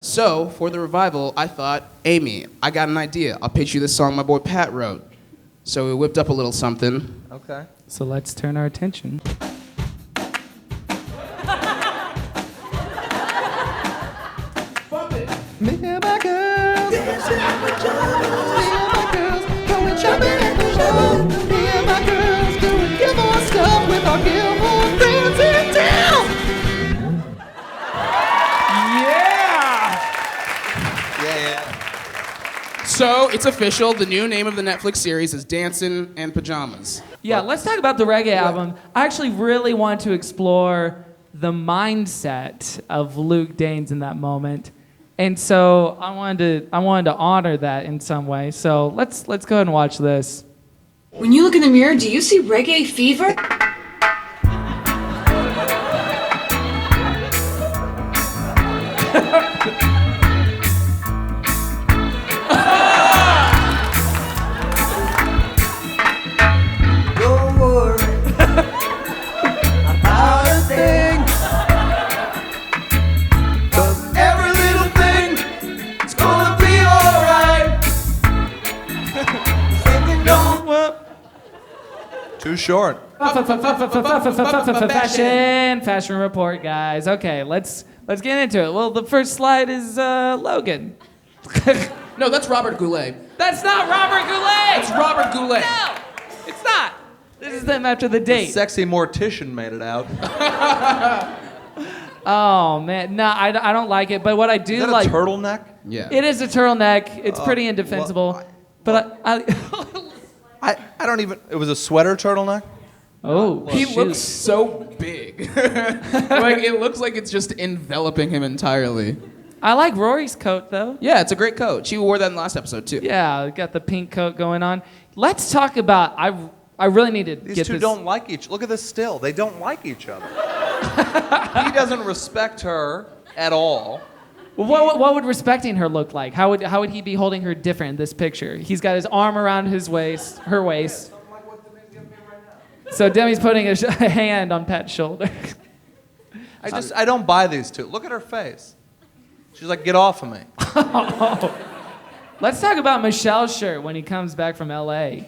So, for the revival, I thought, Amy, I got an idea. I'll pitch you this song my boy Pat wrote. So we whipped up a little something. Okay. So let's turn our attention. Me and my girls, dancing in the jungle. Me and my girls, going shopping at the show. Me and my girls, doing Gilmore stuff with our Gilmore friends in town. Yeah. So, it's official. The new name of the Netflix series is Dancin' and Pajamas. Yeah, let's talk about the reggae album. I actually really want to explore the mindset of Luke Danes in that moment. And so I wanted to honor that in some way. So let's go ahead and watch this. When you look in the mirror, do you see reggae fever? Don't worry about a thing. 'Cause every little thing is gonna be alright. Thinking don't Too short. Fashion report, guys. Okay, let's get into it. Well, the first slide is Logan. No, that's Robert Goulet. That's not Robert Goulet. It's Robert Goulet. No, it's not. This is them after the date. Sexy mortician made it out. Oh man, no, I don't like it. But what I do Is that like, a turtleneck? Yeah. it is a turtleneck. It's pretty indefensible. well, but I I don't even. It was a sweater turtleneck? oh, He shoot. looks so big. Like, it looks like it's just enveloping him entirely. I like Rory's coat though. Yeah, it's a great coat. She wore that in the last episode, too. Yeah, got the pink coat going on. Let's talk about. I really need to These get two this. don't like each. Look at this still. They don't like each other. He doesn't respect her at all. Well, what would respecting her look like? How would he be holding her different in this picture? He's got his arm around her waist. So Demi's putting a hand on Pat's shoulder. I don't buy these two. Look at her face. She's like, get off of me. Let's talk about Michelle's shirt when he comes back from LA.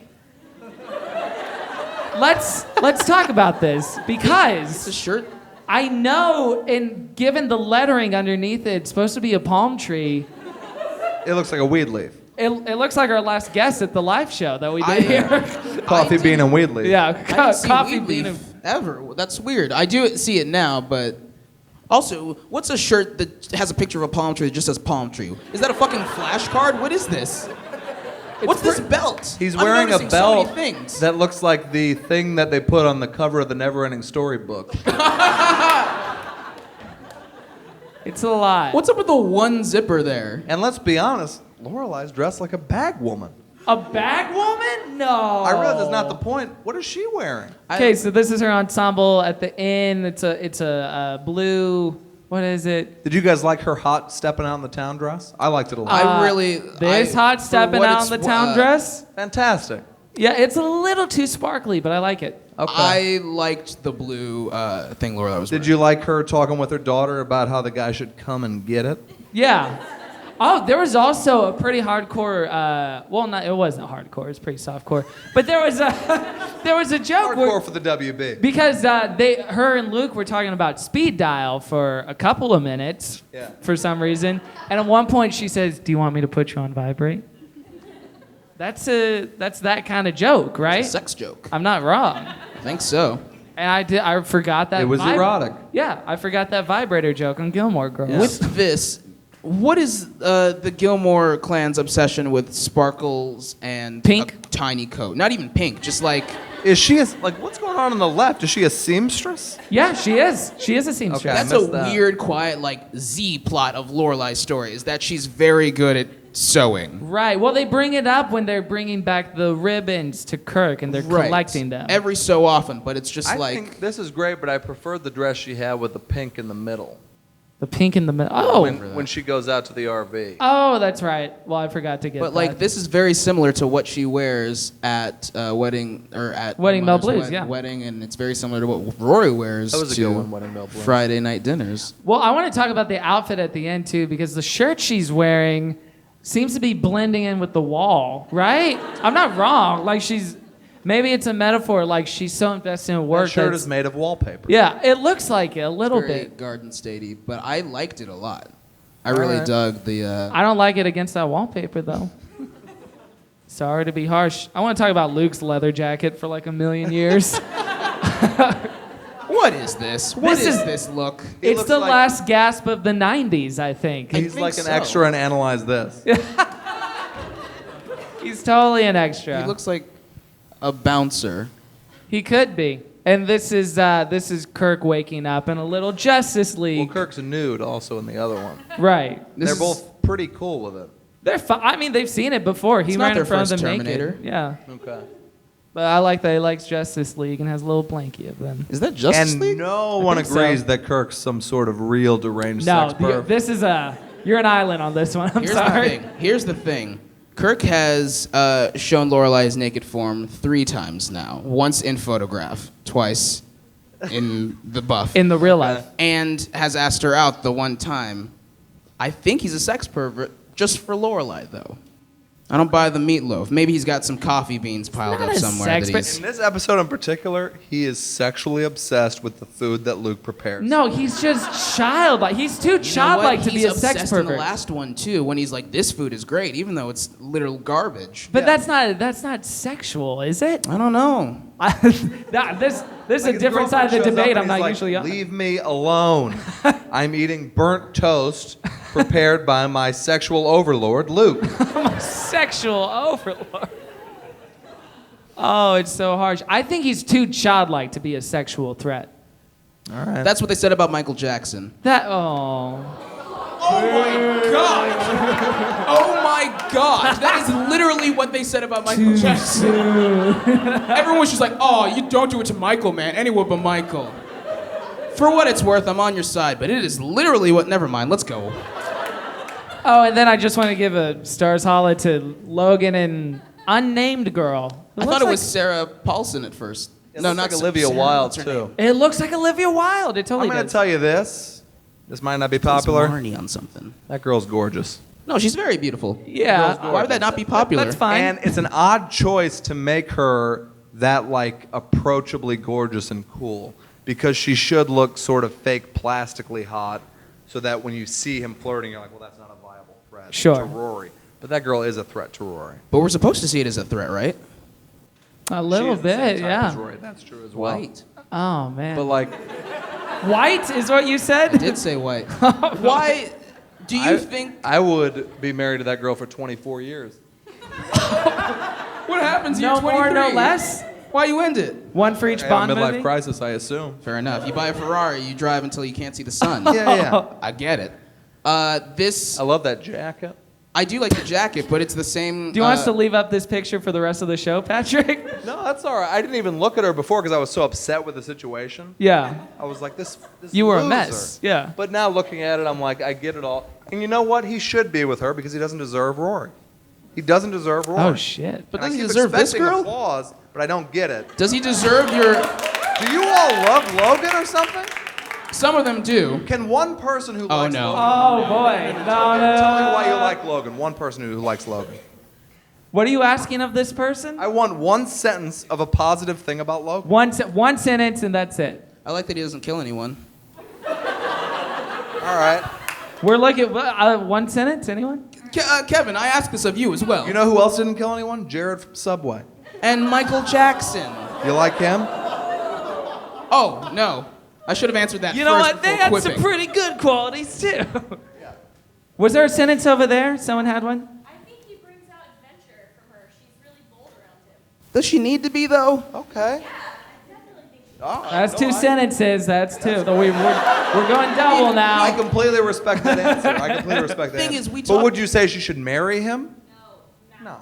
Let's talk about this because It's a shirt. I know, and given the lettering underneath it, it's supposed to be a palm tree. It looks like a weed leaf. It looks like our last guest at the live show that we did here. Coffee bean and weed leaf. Yeah, I didn't see coffee weed bean. leaf ever. That's weird. I do see it now, but also, what's a shirt that has a picture of a palm tree that just says palm tree? Is that a fucking flashcard? What is this? What's this belt? He's I'm wearing a noticing so many belt things. that looks like the thing that they put on the cover of the Neverending Story book. It's a lot. What's up with the one zipper there? And let's be honest, Lorelei's dressed like a bag woman. A bag woman? No. I realize that's not the point. What is she wearing? Okay, so this is her ensemble at the inn. It's a blue. What is it? Did you guys like her hot stepping out in the town dress? I liked it a lot. This hot for stepping what out it's in the town dress. Fantastic. Yeah, it's a little too sparkly, but I like it. Okay. I liked the blue thing Laura was wearing. Did you like her talking with her daughter about how the guy should come and get it? Yeah. Oh, there was also a pretty hardcore. It wasn't hardcore. It was pretty softcore. But there was a joke Hardcore for the WB. because her and Luke were talking about speed dial for a couple of minutes. Yeah. For some reason, and at one point she says, "Do you want me to put you on vibrate?" That's that kind of joke, right? It's a sex joke. I'm not wrong. I think so. And I forgot that. It was erotic. Yeah, I forgot that vibrator joke on Gilmore Girls. Yeah. With this, what is the Gilmore clan's obsession with sparkles and Pink? a tiny coat? Not even pink, just like... Is she what's going on the left? Is she a seamstress? Yeah, she is. She is a seamstress. Okay. That's a missed that. weird, quiet, like, Z plot of Lorelei's story, is that she's very good at sewing. Right. Well, they bring it up when they're bringing back the ribbons to Kirk and they're collecting them. Every so often, but it's just I like... think this is great, but I preferred the dress she had with the pink in the middle. The pink in the middle. Oh. When she goes out to the RV. Oh, that's right. Well, I forgot to get But that. like this is very similar to what she wears at wedding or at Wedding Mel Mother's Blues, yeah. wedding, and it's very similar to what Rory wears That was a to good one, Wedding Mel Blues. Friday night dinners. Well, I want to talk about the outfit at the end too, because the shirt she's wearing seems to be blending in with the wall, right? I'm not wrong. Like maybe it's a metaphor. Like she's so invested in work. That shirt is made of wallpaper. Yeah, it looks like it a little Very bit. Garden Statey, but I liked it a lot. I really dug the. I don't like it against that wallpaper though. Sorry to be harsh. I want to talk about Luke's leather jacket for like a million years. What is this? What is this look? It's looks the like- last gasp of the 90s, I think. He's think like an so. extra in Analyze This. He's totally an extra. He looks like a bouncer. He could be. And this is Kirk waking up in a little Justice Well, League. Kirk's a nude also in the other one. Right. They're both pretty cool with it. They're I mean, they've seen it before. He It's not ran in their front of first them Terminator. naked. Yeah. Okay. But I like that he likes Justice League and has a little blankie of them. Is that Justice And League? no one think so. agrees that Kirk's some sort of real deranged No, sex perv. this is you're an island on this one. I'm Here's sorry. the thing. Here's the thing. Kirk has shown Lorelei's naked form 3 times now. Once in photograph, twice in the buff, In the real life. and has asked her out the one time. I think he's a sex pervert just for Lorelei, though. I don't buy the meatloaf. Maybe he's got some coffee beans piled not up a somewhere sex that per- he's. In this episode in particular, he is sexually obsessed with the food that Luke prepares. No, he's just childlike. He's too You know what? childlike to be He's a sex obsessed in pervert. the last one too, when he's like, "This food is great," even though it's literal garbage. But that's not sexual, is it? I don't know. This is Like, a his different side of the girlfriend shows up debate. and I'm he's not like, usually on. Leave me alone. I'm eating burnt toast prepared by my sexual overlord, Luke. Sexual overlord. Oh, it's so harsh. I think he's too childlike to be a sexual threat. All right. That's what they said about Michael Jackson. Oh my god! That is literally what they said about Michael Jackson. Everyone was just like, "Oh, you don't do it to Michael, man. Anyone but Michael." For what it's worth, I'm on your side, but it is literally what. Never mind. Let's go. Oh, and then I just want to give a stars holla to Logan and unnamed girl. I thought it was Sarah Paulson at first. It no, looks not like Olivia Sarah. Wilde What's her too. name? It looks like Olivia Wilde. It totally I'm gonna does. tell you this. This might not be It's popular. Marnie on something. That girl's gorgeous. No, she's very beautiful. Yeah. Why would that not be popular? That's fine. And it's an odd choice to make her that like approachably gorgeous and cool, because she should look sort of fake plastically hot, so that when you see him flirting, you're like, well, that's not a viable threat Sure. to Rory. But that girl is a threat to Rory. But we're supposed to see it as a threat, right? A little She is the same bit, type yeah. as Rory. That's true as well. White. Oh man. But like, White is what you said? Did say white. Why do you think? I would be married to that girl for 24 years. What happens? No You're more, no 23. less. Why you end it? One for each I have a Bond midlife movie. crisis, I assume. Fair enough. You buy a Ferrari, you drive until you can't see the sun. Yeah. I get it. This I love that jacket. I do like the jacket, but it's the same. Do you want us to leave up this picture for the rest of the show, Patrick? No, that's all right. I didn't even look at her before because I was so upset with the situation. Yeah. I was like, this You were a loser. mess. Yeah. But now looking at it, I'm like, I get it all. And you know what? He should be with her because he doesn't deserve Rory. He doesn't deserve Rory. Oh shit. But And I does he keep deserve this expecting girl? applause, but I don't get it. Does he deserve your? Do you all love Logan or something? Some of them do. Can one person who Oh, likes no. Logan Oh boy. No, tell me why you no. like Logan? One person who likes Logan. What are you asking of this person? I want one sentence of a positive thing about Logan. One sentence and that's it. I like that he doesn't kill anyone. All right. We're looking one sentence. Anyone? Kevin, I ask this of you as well. You know who else didn't kill anyone? Jared from Subway. And Michael Jackson. You like him? Oh no, I should have answered that. You know first what? They before had some quipping. pretty good qualities too. Was there a sentence over there? Someone had one? I think he brings out adventure from her. She's really bold around him. Does she need to be though? Okay. I definitely think she All right. That's No, two I- sentences. That's two. So we're going double now. I completely respect that answer. I completely respect that Thing answer. is, we But talk- would you say she should marry him? No.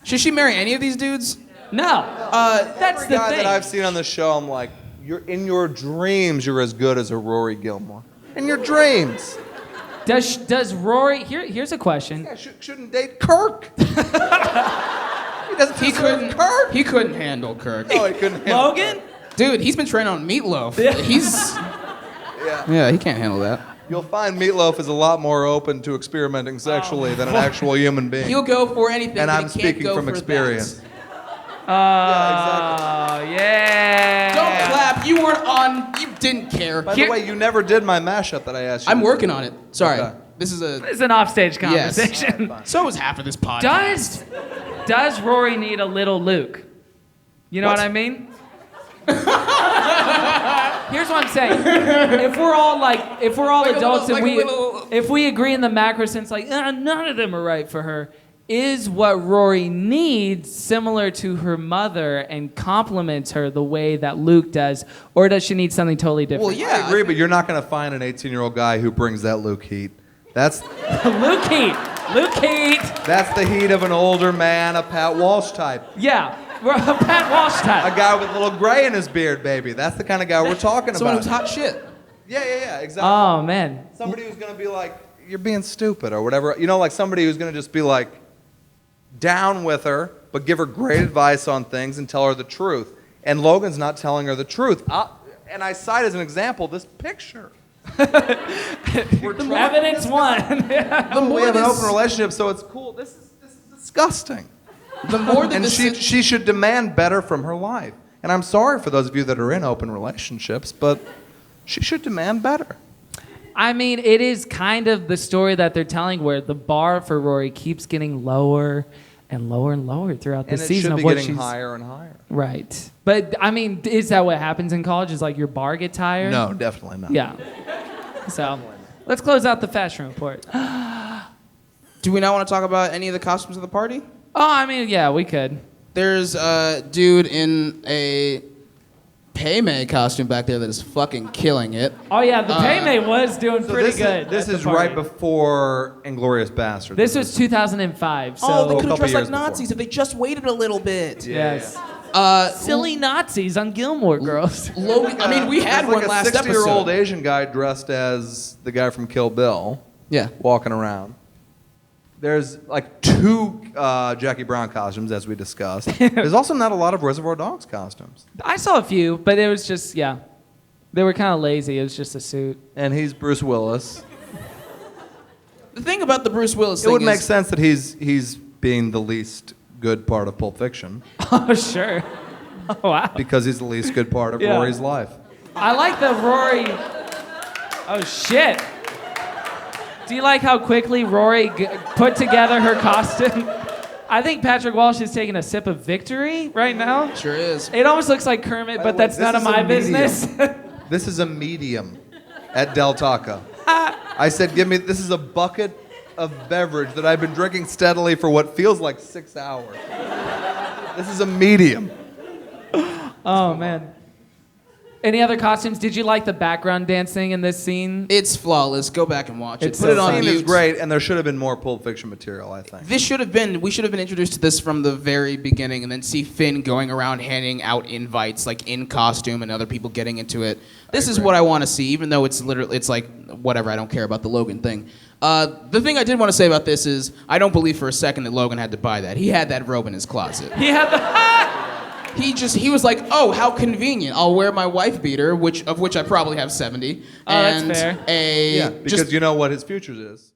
Should she marry any of these dudes? No. That's Every the guy thing. that I've seen on this show, I'm like, you're in your dreams, you're as good as a Rory Gilmore. In your dreams. Does Rory? Here's a question. Yeah, shouldn't date Kirk. He doesn't deserve Kirk. He couldn't handle Kirk. No, he couldn't handle Logan? Dude, he's been training on meatloaf. He's Yeah. he can't handle that. You'll find Meatloaf is a lot more open to experimenting sexually than an actual human being. He'll go for anything. And but I'm he can't speaking go from for experience. that. Oh, yeah. Don't clap. You weren't on. You didn't care. By the way, you never did my mashup that I asked you. I'm working on it. Sorry. Okay. This is a. It's an offstage Yes. conversation. So is half of this podcast. Does Rory need a little Luke? You know what I mean? Here's what I'm saying. If we're all adults and if we agree in the macro sense, like none of them are right for her, is what Rory needs similar to her mother and complements her the way that Luke does, or does she need something totally different? Well, yeah. I agree, but you're not going to find an 18-year-old guy who brings that Luke heat. That's Luke Heat. that's the heat of an older man, a Pat Walsh type. Yeah, Pat Walsh A type. guy with a little gray in his beard, baby. That's the kind of guy we're talking Someone about. who's hot shit. Yeah, exactly. Oh man. Somebody who's going to be like, you're being stupid or whatever. You know, like somebody who's going to just be like, down with her, but give her great advice on things and tell her the truth. And Logan's not telling her the truth. And I cite as an example this picture. Evidence one. We have an open relationship, so it's cool. This is disgusting. The more that And this she should demand better from her life. And I'm sorry for those of you that are in open relationships, but she should demand better. I mean, it is kind of the story that they're telling where the bar for Rory keeps getting lower and lower and lower throughout the And it season should be of what getting she's higher and higher. right. But I mean, is that what happens in college? Is like your bar gets higher? No, definitely not. Yeah. So let's close out the fashion report. Do we not want to talk about any of the costumes of the party? Oh, I mean, yeah, we could. There's a dude in a Paymay costume back there that is fucking killing it. Oh yeah, the Paymay was doing pretty good. This at the is party. right before Inglourious Bastards. This was 2005. So Oh, they could couple have dressed like years before. Nazis if they just waited a little bit. yes. Uh, Silly Nazis on Gilmore Girls. Logan, I mean, we had There's one like last a 60-year-old episode. Asian guy dressed as the guy from Kill Bill. Yeah. Walking around. There's like 2 Jackie Brown costumes, as we discussed. There's also not a lot of Reservoir Dogs costumes. I saw a few, but it was just they were kind of lazy. It was just a suit. And he's Bruce Willis. The thing about the Bruce Willis It thing would make is, sense that he's being the least good part of Pulp Fiction Oh sure. Oh wow. because he's the least good part of Yeah. Rory's life. I like the Rory. Oh shit. Do you like how quickly Rory put together her costume? I think Patrick Walsh is taking a sip of victory right now. sure is. It almost looks like Kermit, but the way, that's this none of is a my medium. business. This is a medium at Del Taco. I said, this is a bucket of beverage that I've been drinking steadily for what feels like 6 hours. This is a medium. Oh man. Any other costumes? Did you like the background dancing in this scene? It's flawless. Go back and watch it. It's Put it so on The scene mute. is great, and there should have been more Pulp Fiction material, I think. We should have been introduced to this from the very beginning, and then see Finn going around handing out invites, like in costume, and other people getting into it. This is what I want to see, even though it's like whatever. I don't care about the Logan thing. The thing I did want to say about this is I don't believe for a second that Logan had to buy that. He had that robe in his closet. He had the. He was like, oh, how convenient. I'll wear my wife beater, of which I probably have 70. Oh, that's and fair. a Yeah, because you know what his future is.